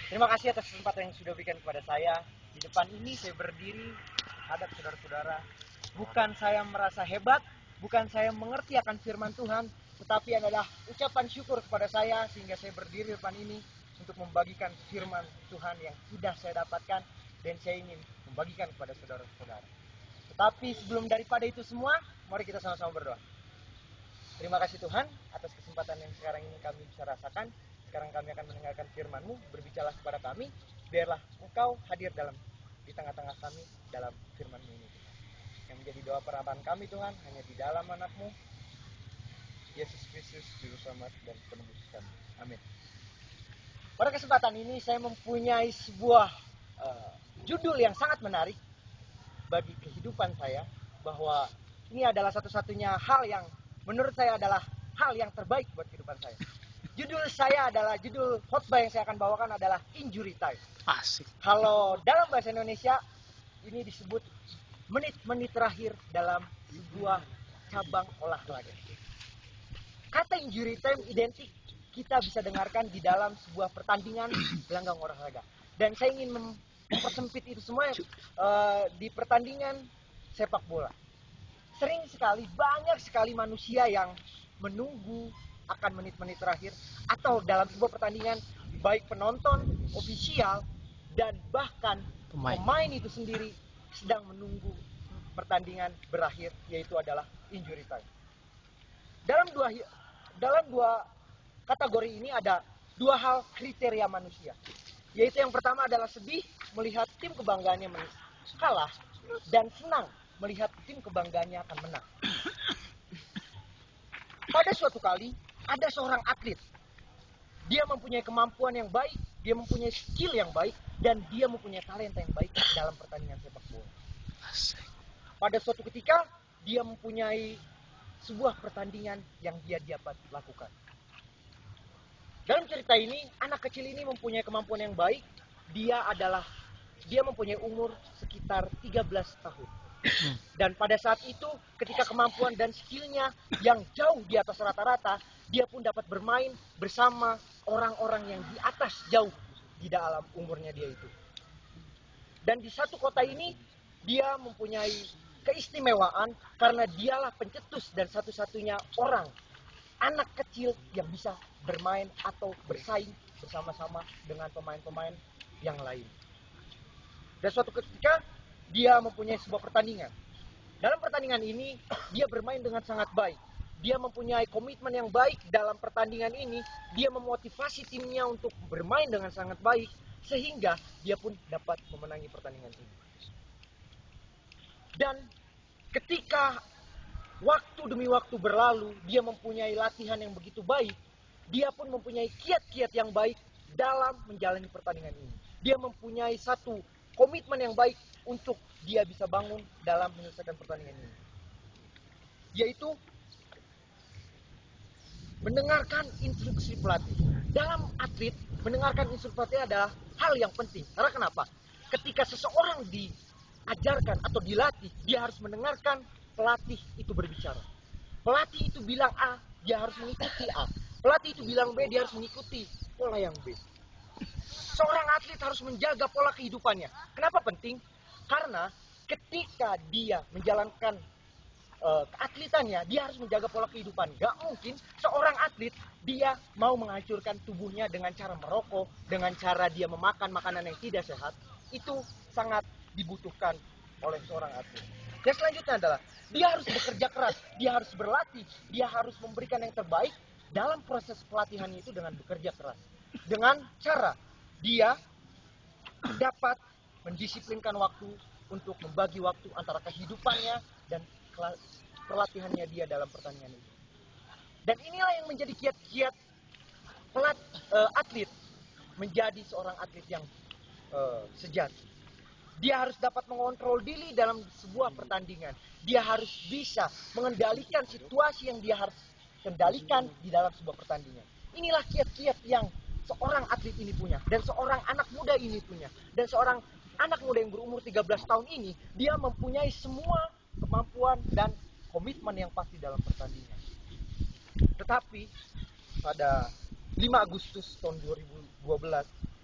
Terima kasih atas kesempatan yang sudah berikan kepada saya. Di depan ini saya berdiri menghadap saudara-saudara. Bukan saya merasa hebat, bukan saya mengerti akan firman Tuhan, tetapi adalah ucapan syukur kepada saya sehingga saya berdiri di depan ini untuk membagikan firman Tuhan yang sudah saya dapatkan dan saya ingin membagikan kepada saudara-saudara. Tetapi sebelum daripada itu semua, mari kita sama-sama berdoa. Terima kasih Tuhan atas kesempatan yang sekarang ini kami bisa rasakan. Sekarang kami akan mendengarkan firman-Mu, berbicara kepada kami. Biarlah Engkau hadir di tengah-tengah kami dalam firman-Mu ini Tuhan. Yang menjadi doa perabaan kami Tuhan, hanya di dalam anak-Mu, Yesus Kristus, Juru Selamat dan Penebus kami. Amin. Pada kesempatan ini saya mempunyai sebuah judul yang sangat menarik bagi kehidupan saya, bahwa ini adalah satu-satunya hal yang menurut saya adalah hal yang terbaik buat kehidupan saya. Judul khotbah yang saya akan bawakan adalah injury time. Asik. Kalau dalam bahasa Indonesia ini disebut menit-menit terakhir dalam sebuah cabang olahraga. Kata injury time identik kita bisa dengarkan di dalam sebuah pertandingan gelanggang olahraga. Dan saya ingin mempersempit itu semua di pertandingan sepak bola. Sering sekali, banyak sekali manusia yang menunggu akan menit-menit terakhir, atau dalam sebuah pertandingan, baik penonton, ofisial, dan bahkan pemain itu sendiri sedang menunggu pertandingan berakhir, yaitu adalah injury time. Dalam dua kategori ini ada dua hal kriteria manusia, yaitu yang pertama adalah sedih melihat tim kebanggaannya kalah, dan senang melihat tim kebanggaannya akan menang. Pada suatu kali, ada seorang atlet. Dia mempunyai kemampuan yang baik, dia mempunyai skill yang baik, dan dia mempunyai talenta yang baik dalam pertandingan sepak bola. Pada suatu ketika, dia mempunyai sebuah pertandingan yang dia dapat lakukan. Dalam cerita ini, anak kecil ini mempunyai kemampuan yang baik. Dia mempunyai umur sekitar 13 tahun. Dan pada saat itu, ketika kemampuan dan skillnya yang jauh di atas rata-rata, dia pun dapat bermain bersama orang-orang yang di atas jauh di dalam umurnya dia itu. Dan di satu kota ini, dia mempunyai keistimewaan karena dialah pencetus dan satu-satunya orang, anak kecil yang bisa bermain atau bersaing bersama-sama dengan pemain-pemain yang lain. Dan suatu ketika, dia mempunyai sebuah pertandingan. Dalam pertandingan ini, dia bermain dengan sangat baik. Dia mempunyai komitmen yang baik dalam pertandingan ini. Dia memotivasi timnya untuk bermain dengan sangat baik, sehingga dia pun dapat memenangi pertandingan ini. Dan ketika waktu demi waktu berlalu, dia mempunyai latihan yang begitu baik. Dia pun mempunyai kiat-kiat yang baik dalam menjalani pertandingan ini. Dia mempunyai satu komitmen yang baik untuk dia bisa bangun dalam menyelesaikan pertandingan ini, yaitu mendengarkan instruksi pelatih. Dalam atlet, mendengarkan instruksi pelatih adalah hal yang penting. Karena kenapa? Ketika seseorang diajarkan atau dilatih, dia harus mendengarkan pelatih itu berbicara. Pelatih itu bilang A, dia harus mengikuti A. Pelatih itu bilang B, dia harus mengikuti pola yang B. Seorang atlet harus menjaga pola kehidupannya. Kenapa penting? Karena ketika dia menjalankan keatletannya, dia harus menjaga pola kehidupan. Gak mungkin seorang atlet dia mau menghancurkan tubuhnya dengan cara merokok, dengan cara dia memakan makanan yang tidak sehat. Itu sangat dibutuhkan oleh seorang atlet. Yang selanjutnya adalah dia harus bekerja keras, dia harus berlatih, dia harus memberikan yang terbaik dalam proses pelatihan itu dengan bekerja keras. Dengan cara dia dapat mendisiplinkan waktu untuk membagi waktu antara kehidupannya dan perlatihannya dia dalam pertandingan itu. Dan inilah yang menjadi kiat-kiat atlet menjadi seorang atlet yang sejati. Dia harus dapat mengontrol diri dalam sebuah pertandingan. Dia harus bisa mengendalikan situasi yang dia harus kendalikan di dalam sebuah pertandingan. Inilah kiat-kiat yang seorang atlet ini punya, dan seorang anak muda ini punya, dan seorang anak muda yang berumur 13 tahun ini, dia mempunyai semua kemampuan dan komitmen yang pasti dalam pertandingan. Tetapi pada 5 Agustus tahun 2012,